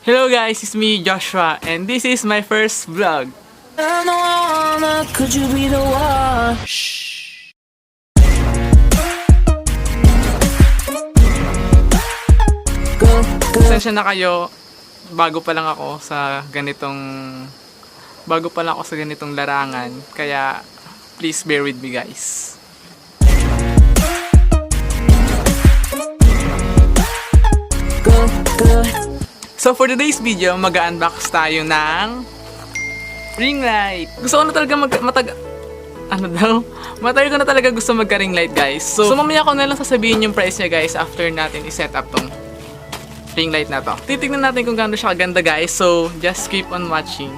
Hello guys, it's me Joshua and this is my first vlog. Could you be the one? Pasensya na kayo, bago pa lang ako sa ganitong larangan, kaya please bear with me guys. So for today's video, mag-unbox tayo ng ring light. Gusto ko na talaga matagal ko na talaga gusto magka-ring light guys. So mamaya ko na lang sasabihin yung price niya guys after natin i-set up tong ring light na to. Titignan natin kung gaano siya kaganda guys. So just keep on watching.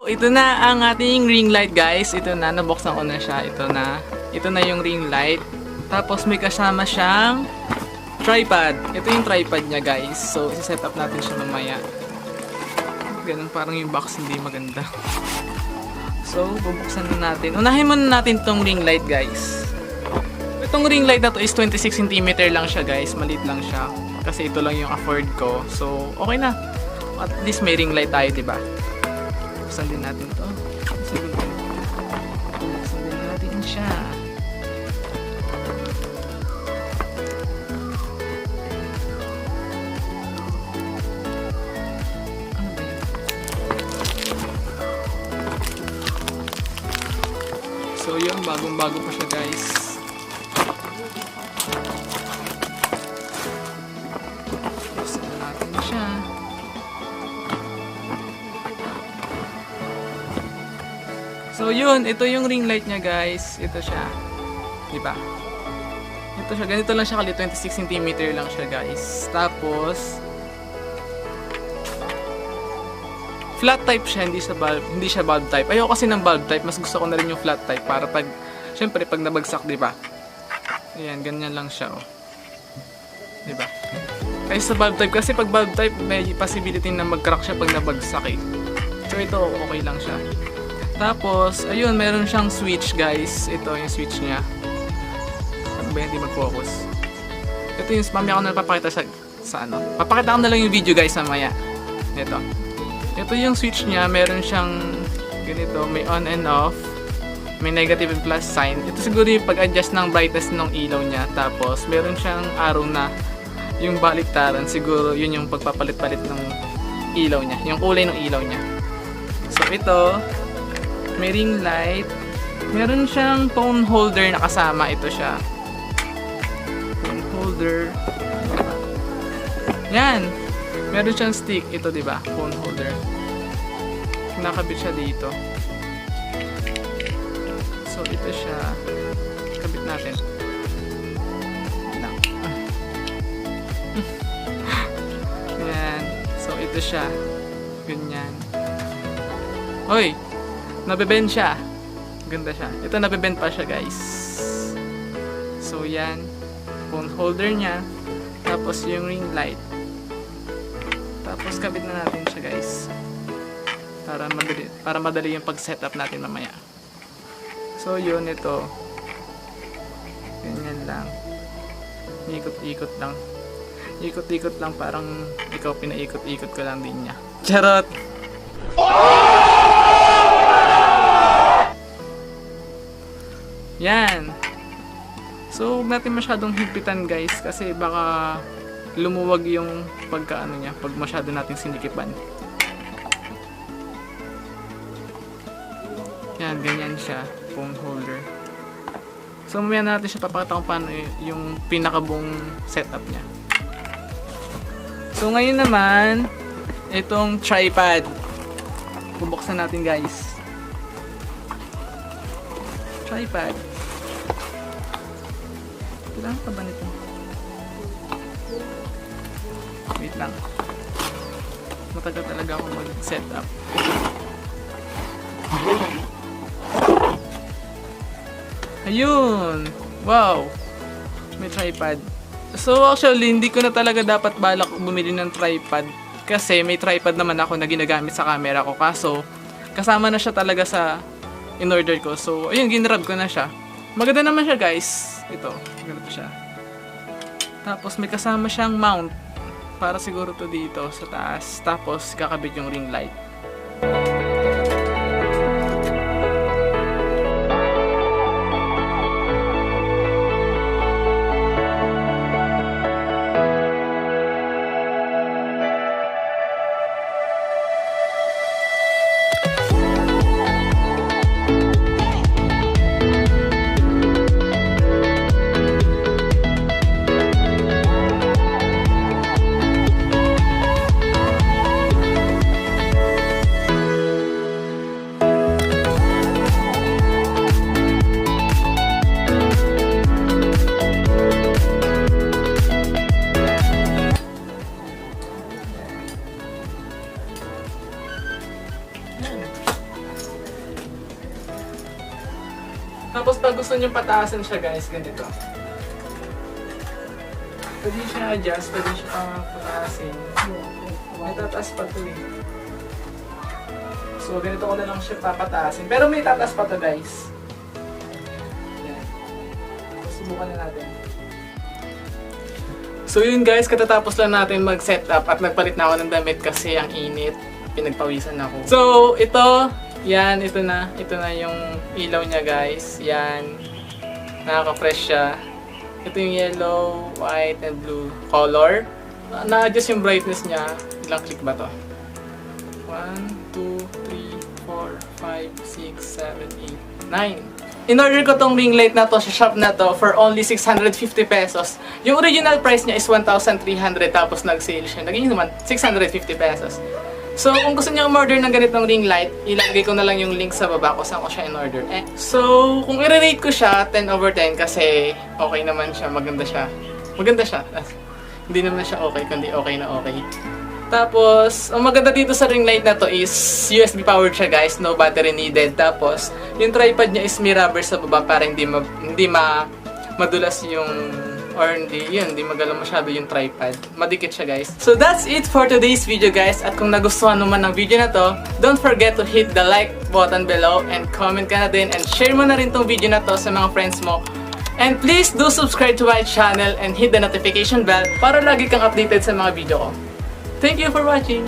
Ito na ang ating ring light guys. Ito na, nabuksan ko na siya. Ito na yung ring light. Tapos may kasama siyang tripod. Ito yung tripod niya guys. So i-set up natin siya mamaya. Ganun, parang yung box hindi maganda. So bubuksan na natin. Unahin muna natin tong ring light guys. Itong ring light na to is 26 cm lang siya guys. Maliit lang siya. Kasi ito lang yung afford ko. So okay na. At least may ring light tayo, diba? Buksan din natin to. Buksan din natin siya. So yun, bagong-bago pa siya guys. Buksan na natin siya. So yun, ito yung ring light niya guys. Ito siya. Diba? Ito siya, ganito lang siya kalit. 26 cm lang siya guys. Tapos flat type siya, hindi siya bulb type. Ayoko kasi ng bulb type, mas gusto ko na rin yung flat type para pag, syempre pag nabagsak, di ba? Ayan, ganyan lang siya, oh. Di ba? Kasi sa bulb type, kasi pag bulb type, may possibility na mag-crack siya pag nabagsak eh. So ito, okay lang siya. Tapos, ayun, meron siyang switch, guys. Ito yung switch niya. Ano ba, hindi mag-focus? Ito yung, mamaya ko na papakita sa ano. Papakita ko na lang yung video, guys, mamaya. Ito yung switch niya, meron siyang ganito, may on and off, may negative and plus sign. Ito siguro yung pag-adjust ng brightness ng ilaw niya. Tapos meron siyang arrow na yung baliktaran, siguro yun yung pagpapalit-palit ng ilaw niya, yung kulay ng ilaw niya. So ito, may ring light, meron siyang phone holder na kasama. Ito siya, phone holder. Yan, meron siyang stick. Ito, diba? Phone holder. Nakabit siya dito. So, ito siya. Kabit natin. Yan. So, ito siya. Ganyan. Hoy! Nabibend siya. Ganda siya. Ito, nabibend pa siya, guys. So, yan. Phone holder niya. Tapos, yung ring light. Tapos kabit na natin siya guys para madali yung pag-setup natin mamaya. So yun, ito ganyan lang, ikot-ikot lang, parang ikaw pinaikot-ikot ko lang din niya. Charot! Yan. So huwag natin masyadong higpitan guys, kasi baka lumuwag yung pagkaano niya pag masyado natin sinikipan. Yan, ganyan siya, phone holder. So mamaya natin siya papakita kung paano yung pinakabuong setup niya. So ngayon naman, itong tripod, bubuksan natin guys. Tripod, kailangan pa ba nito? Wait lang. Matagal talaga ako mag-set up. Ayun! Wow! May tripod. So actually, hindi ko na talaga dapat balak bumili ng tripod. Kasi may tripod naman ako na ginagamit sa camera ko. Kaso, kasama na siya talaga sa in-order ko. So, ayun, ginrab ko na siya. Maganda naman siya guys. Ito, ganito siya. Tapos may kasama siyang mount. Para siguro to dito sa taas. Tapos, kakabit yung ring light. Tapos pag gusto nyo pataasan siya guys, ganito. Pwede siya adjust, pwede siya pataasin. May tataas pa to eh. So ganito ko na lang siya papataasin. Pero may tataas pa to guys. Yan. So, subukan na natin. So yun guys, katatapos lang natin mag-setup at nagpalit na ako ng damit kasi ang init. Pinagpawisan ako. So ito, yan, ito na yung ilaw niya guys. Yan. Nakaka-fresh siya. Ito yung yellow, white, and blue color. Na-adjust yung brightness niya. Ilang click ba to? 1, 2, 3, 4, 5, 6, 7, 8, 9. In-order ko tong ring light na to sa shop na to for only 650 pesos. Yung original price niya is 1,300 tapos nag-sale siya. Naging naman 650 pesos. So, kung gusto niyo umorder ng ganitong ring light, ilagay ko na lang yung link sa baba kung saan ko siya in-order. So, kung i-rate ko siya, 10 over 10 kasi okay naman siya, maganda siya. Maganda siya. Hindi naman siya okay, kundi okay na okay. Tapos, ang maganda dito sa ring light na to is USB powered siya guys, no battery needed. Tapos, yung tripod niya is may rubber sa baba para hindi madulas yung hindi magalaw masyado yung tripod. Madikit siya guys. So that's it for today's video guys. At kung nagustuhan mo man ng video na to, don't forget to hit the like button below and comment ka na din and share mo na rin tong video na to sa mga friends mo. And please do subscribe to my channel and hit the notification bell para lagi kang updated sa mga video ko. Thank you for watching!